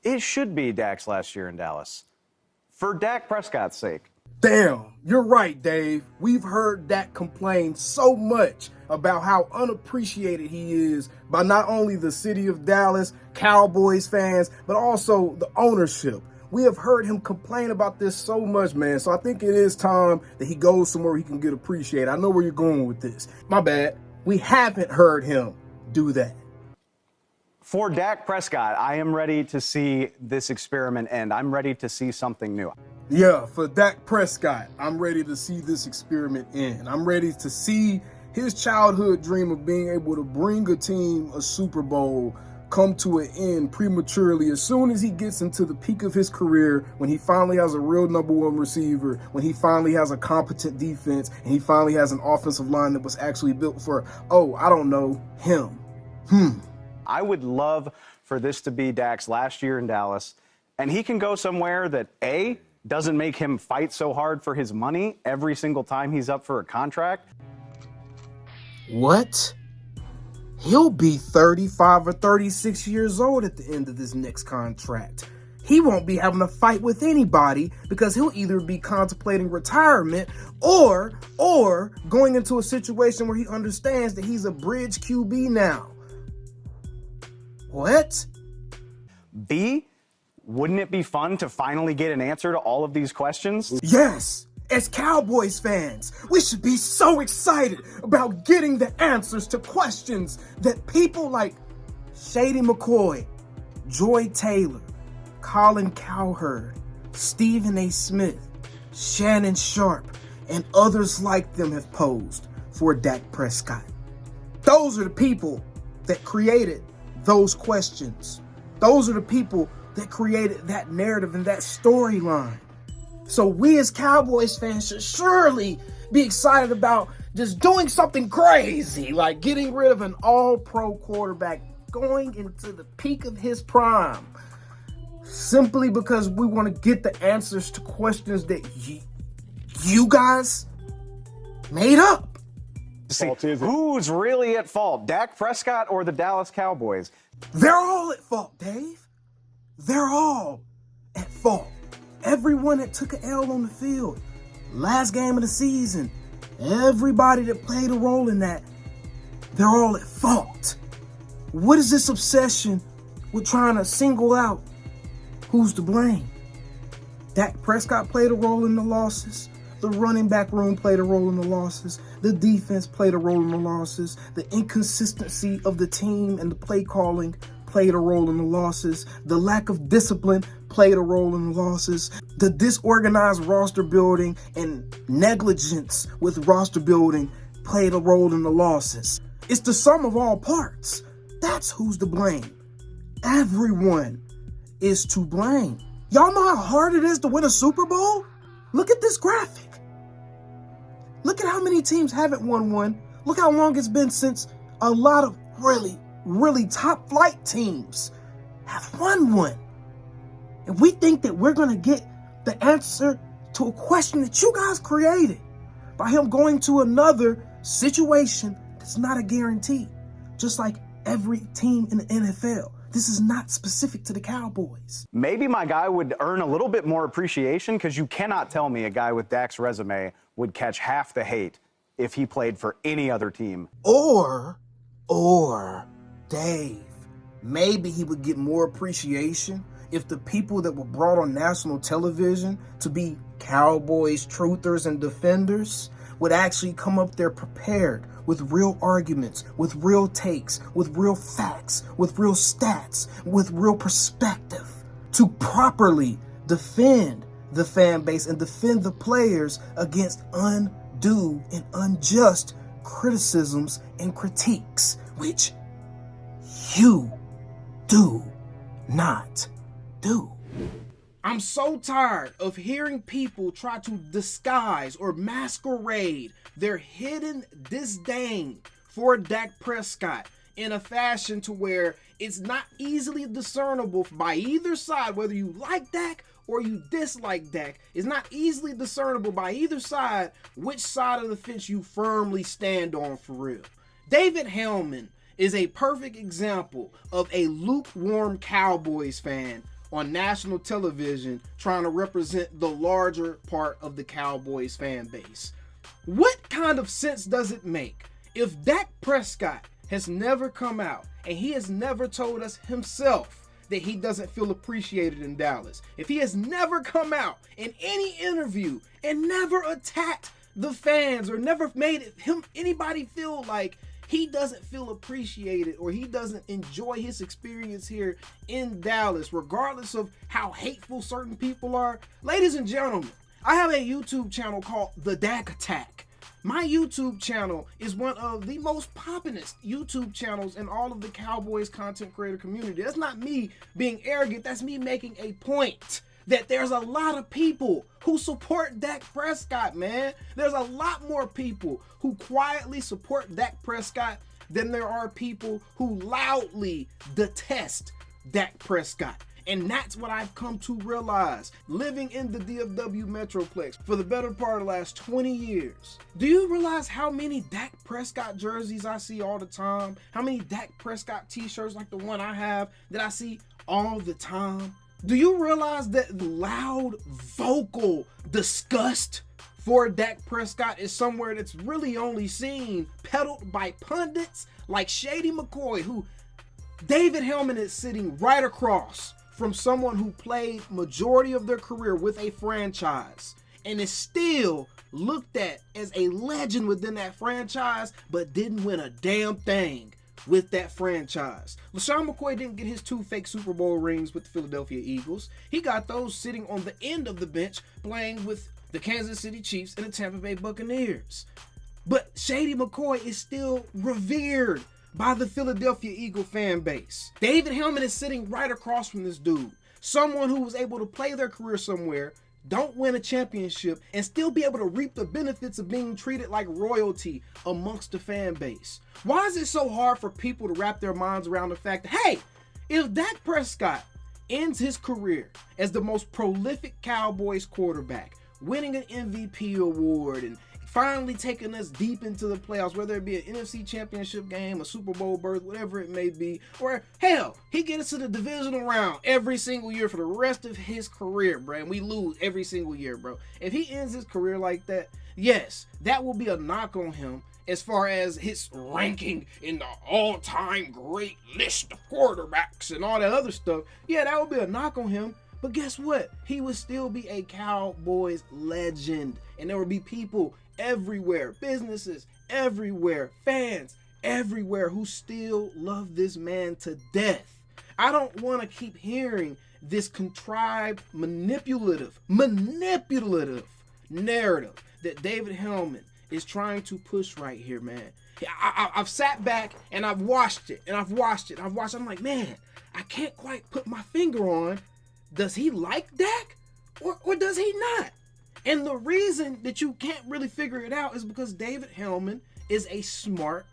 it should be Dak's last year in Dallas. For Dak Prescott's sake. Damn, you're right, Dave. We've heard Dak complain so much about how unappreciated he is by not only the city of Dallas, Cowboys fans, but also the ownership. We have heard him complain about this so much, man. So I think it is time that he goes somewhere he can get appreciated. I know where you're going with this. My bad. We haven't heard him do that. For Dak Prescott, I am ready to see this experiment end. I'm ready to see something new. Yeah, for Dak Prescott, I'm ready to see this experiment end. I'm ready to see his childhood dream of being able to bring a team a Super Bowl come to an end prematurely as soon as he gets into the peak of his career, when he finally has a real number one receiver, when he finally has a competent defense, and he finally has an offensive line that was actually built for, I don't know, him. I would love for this to be Dak's last year in Dallas, and he can go somewhere that, A, doesn't make him fight so hard for his money every single time he's up for a contract. What? He'll be 35 or 36 years old at the end of this next contract. He won't be having a fight with anybody because he'll either be contemplating retirement or going into a situation where he understands that he's a bridge QB now. What? B, wouldn't it be fun to finally get an answer to all of these questions? Yes. As Cowboys fans, we should be so excited about getting the answers to questions that people like Shady McCoy, Joy Taylor, Colin Cowherd, Stephen A. Smith, Shannon Sharp, and others like them have posed for Dak Prescott. Those are the people that created those questions. Those are the people that created that narrative and that storyline. So we as Cowboys fans should surely be excited about just doing something crazy, like getting rid of an all-pro quarterback going into the peak of his prime, simply because we want to get the answers to questions that you guys made up. See, who's really at fault, Dak Prescott or the Dallas Cowboys? They're all at fault, Dave. They're all at fault. Everyone that took an L on the field, last game of the season, everybody that played a role in that, they're all at fault. What is this obsession with trying to single out who's to blame? Dak Prescott played a role in the losses. The running back room played a role in the losses. The defense played a role in the losses. The inconsistency of the team and the play calling played a role in the losses. The lack of discipline played a role in the losses. The disorganized roster building and negligence with roster building played a role in the losses. It's the sum of all parts. That's who's to blame. Everyone is to blame. Y'all know how hard it is to win a Super Bowl? Look at this graphic. Look at how many teams haven't won one. Look how long it's been since a lot of really top flight teams have won one. And we think that we're going to get the answer to a question that you guys created by him going to another situation that's not a guarantee. Just like every team in the NFL. This is not specific to the Cowboys. Maybe my guy would earn a little bit more appreciation, because you cannot tell me a guy with Dak's resume would catch half the hate if he played for any other team. Or, Dave, maybe he would get more appreciation if the people that were brought on national television to be Cowboys truthers and defenders would actually come up there prepared with real arguments, with real takes, with real facts, with real stats, with real perspective to properly defend the fan base and defend the players against undue and unjust criticisms and critiques, which you do not do. I'm so tired of hearing people try to disguise or masquerade their hidden disdain for Dak Prescott in a fashion to where it's not easily discernible by either side, whether you like Dak or you dislike Dak. It's not easily discernible by either side which side of the fence you firmly stand on for real. David Helman is a perfect example of a lukewarm Cowboys fan on national television trying to represent the larger part of the Cowboys fan base. What kind of sense does it make if Dak Prescott has never come out and he has never told us himself that he doesn't feel appreciated in Dallas? If he has never come out in any interview and never attacked the fans or never made anybody feel like he doesn't feel appreciated or he doesn't enjoy his experience here in Dallas, regardless of how hateful certain people are. Ladies and gentlemen, I have a YouTube channel called The Dak Attack. My YouTube channel is one of the most populous YouTube channels in all of the Cowboys content creator community. That's not me being arrogant. That's me making a point that there's a lot of people who support Dak Prescott, man. There's a lot more people who quietly support Dak Prescott than there are people who loudly detest Dak Prescott. And that's what I've come to realize living in the DFW Metroplex for the better part of the last 20 years. Do you realize how many Dak Prescott jerseys I see all the time? How many Dak Prescott t-shirts like the one I have that I see all the time? Do you realize that loud, vocal disgust for Dak Prescott is somewhere that's really only seen peddled by pundits like Shady McCoy, who David Helman is sitting right across from someone who played majority of their career with a franchise and is still looked at as a legend within that franchise, but didn't win a damn thing with that franchise. LaShawn McCoy didn't get his 2 fake Super Bowl rings with the Philadelphia Eagles. He got those sitting on the end of the bench playing with the Kansas City Chiefs and the Tampa Bay Buccaneers. But Shady McCoy is still revered by the Philadelphia Eagle fan base. David Helman is sitting right across from this dude. Someone who was able to play their career somewhere, don't win a championship, and still be able to reap the benefits of being treated like royalty amongst the fan base. Why is it so hard for people to wrap their minds around the fact that, hey, if Dak Prescott ends his career as the most prolific Cowboys quarterback, winning an MVP award and finally taking us deep into the playoffs, whether it be an NFC championship game, a Super Bowl berth, whatever it may be, or hell, he gets to the divisional round every single year for the rest of his career, bro, and we lose every single year, bro. If he ends his career like that, yes, that will be a knock on him as far as his ranking in the all-time great list of quarterbacks and all that other stuff. Yeah, that would be a knock on him. But guess what? He would still be a Cowboys legend. And there would be people everywhere, businesses everywhere, fans everywhere who still love this man to death. I don't want to keep hearing this contrived, manipulative narrative that David Helman is trying to push right here, man. I've sat back and I've watched it. I'm like, man, I can't quite put my finger on, does he like Dak or does he not? And the reason that you can't really figure it out is because David Helman is a smart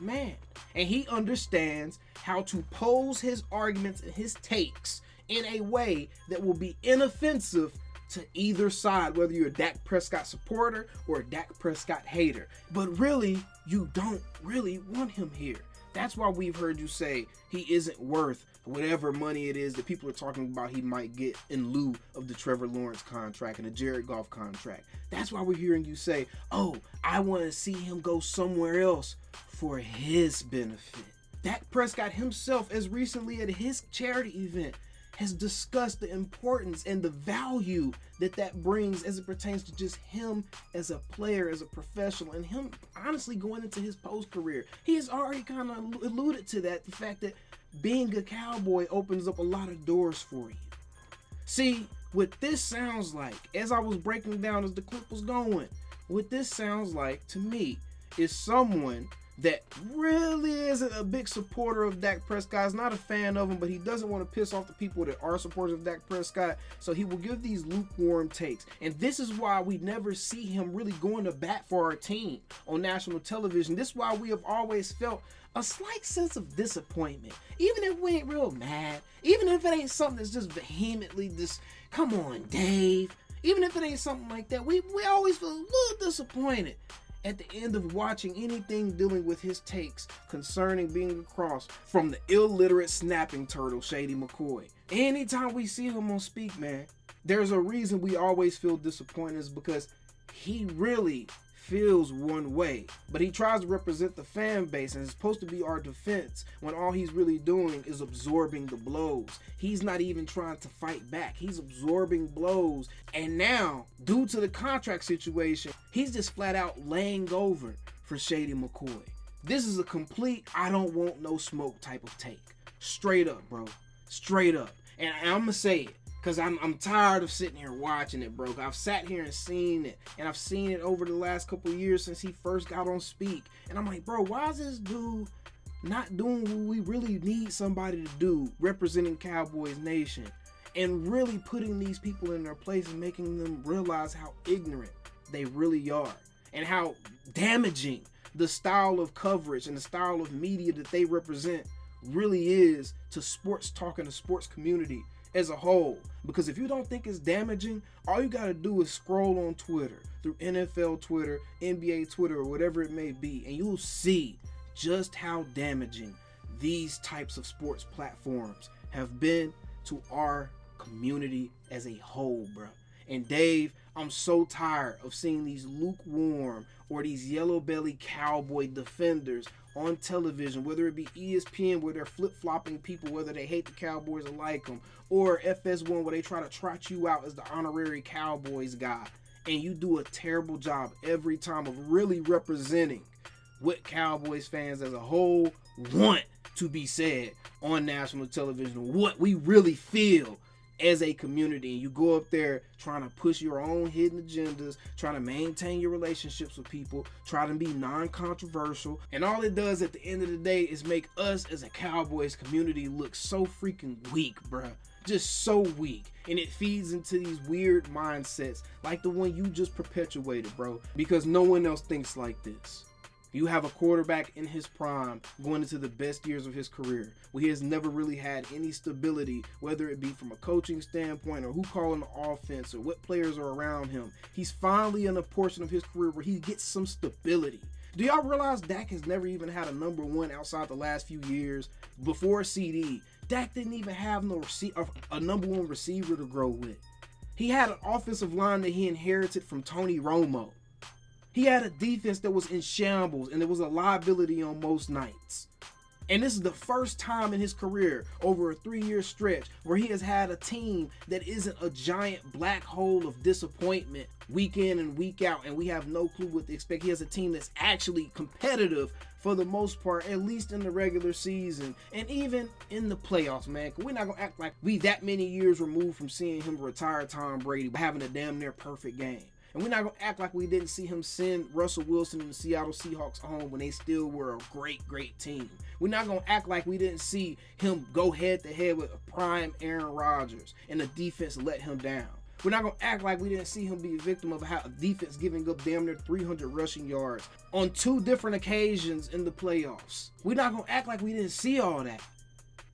man. And he understands how to pose his arguments and his takes in a way that will be inoffensive to either side, whether you're a Dak Prescott supporter or a Dak Prescott hater. But really, you don't really want him here. That's why we've heard you say he isn't worth whatever money it is that people are talking about he might get in lieu of the Trevor Lawrence contract and the Jared Goff contract. That's why we're hearing you say, oh, I want to see him go somewhere else for his benefit. Dak Prescott himself, as recently at his charity event, has discussed the importance and the value that brings as it pertains to just him as a player, as a professional, and him honestly going into his post career. He has already kind of alluded to that, the fact that being a Cowboy opens up a lot of doors for you. See, what this sounds like, as I was breaking down as the clip was going, what this sounds like to me is someone that really isn't a big supporter of Dak Prescott, is not a fan of him, but he doesn't want to piss off the people that are supporters of Dak Prescott, so he will give these lukewarm takes. And this is why we never see him really going to bat for our team on national television. This is why we have always felt a slight sense of disappointment. Even if we ain't real mad, even if it ain't something that's just vehemently this, come on, Dave. Even if it ain't something like that, we always feel a little disappointed at the end of watching anything dealing with his takes concerning being across from the illiterate snapping turtle, Shady McCoy. anytime we see him on Speak, man, there's a reason we always feel disappointed, is because he really feels one way, but he tries to represent the fan base and is supposed to be our defense when all he's really doing is absorbing the blows. He's not even trying to fight back. He's absorbing blows, and now, due to the contract situation, he's just flat out laying over for Shady McCoy. This is a complete I don't want no smoke type of take. Straight up, bro. Straight up. And I'm gonna say it, because I'm tired of sitting here watching it, bro. I've sat here and seen it. And I've seen it over the last couple of years since he first got on Speak. And I'm like, bro, why is this dude not doing what we really need somebody to do, representing Cowboys Nation? And really putting these people in their place and making them realize how ignorant they really are. And how damaging the style of coverage and the style of media that they represent really is to sports talk and the sports community as a whole. Because if you don't think it's damaging, all you gotta do is scroll on Twitter, through NFL Twitter, NBA Twitter, or whatever it may be, and you'll see just how damaging these types of sports platforms have been to our community as a whole, bro. And Dave, I'm so tired of seeing these lukewarm or these yellow belly cowboy defenders on television, whether it be ESPN where they're flip-flopping people, whether they hate the Cowboys or like them, or FS1 where they try to trot you out as the honorary Cowboys guy. And you do a terrible job every time of really representing what Cowboys fans as a whole want to be said on national television, what we really feel as a community. And you go up there trying to push your own hidden agendas, trying to maintain your relationships with people, trying to be non-controversial, and all it does at the end of the day is make us as a Cowboys community look so freaking weak, bruh. Just so weak. And it feeds into these weird mindsets like the one you just perpetuated, bro, because no one else thinks like this. You have a quarterback in his prime going into the best years of his career, where he has never really had any stability, whether it be from a coaching standpoint or who calling the offense or what players are around him. He's finally in a portion of his career where he gets some stability. Do y'all realize Dak has never even had a number one outside the last few years? Before CD, Dak didn't even have a number one receiver to grow with. He had an offensive line that he inherited from Tony Romo. He had a defense that was in shambles, and it was a liability on most nights. And this is the first time in his career, over a 3-year stretch, where he has had a team that isn't a giant black hole of disappointment week in and week out, and we have no clue what to expect. He has a team that's actually competitive for the most part, at least in the regular season, and even in the playoffs, man. We're not going to act like we that many years removed from seeing him retire Tom Brady, having a damn near perfect game. And we're not going to act like we didn't see him send Russell Wilson and the Seattle Seahawks home when they still were a great, great team. We're not going to act like we didn't see him go head-to-head with a prime Aaron Rodgers and the defense let him down. We're not going to act like we didn't see him be a victim of how a defense giving up damn near 300 rushing yards on 2 different occasions in the playoffs. We're not going to act like we didn't see all that.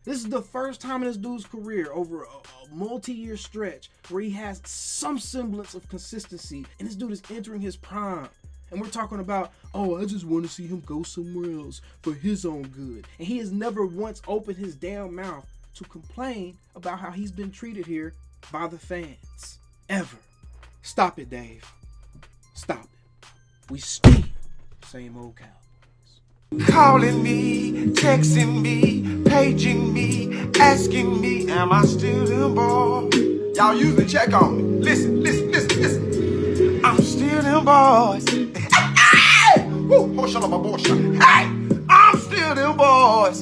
This is the first time in this dude's career over a multi-year stretch where he has some semblance of consistency, and this dude is entering his prime. And we're talking about, oh, I just want to see him go somewhere else for his own good. And he has never once opened his damn mouth to complain about how he's been treated here by the fans. Ever. Stop it, Dave. Stop it. We still same old Cowboys. Calling me, texting me, paging me, asking me, am I still them boys? Y'all usually check on me. Listen. I'm still them boys. Hey! Woo! Hey! I'm still them boys.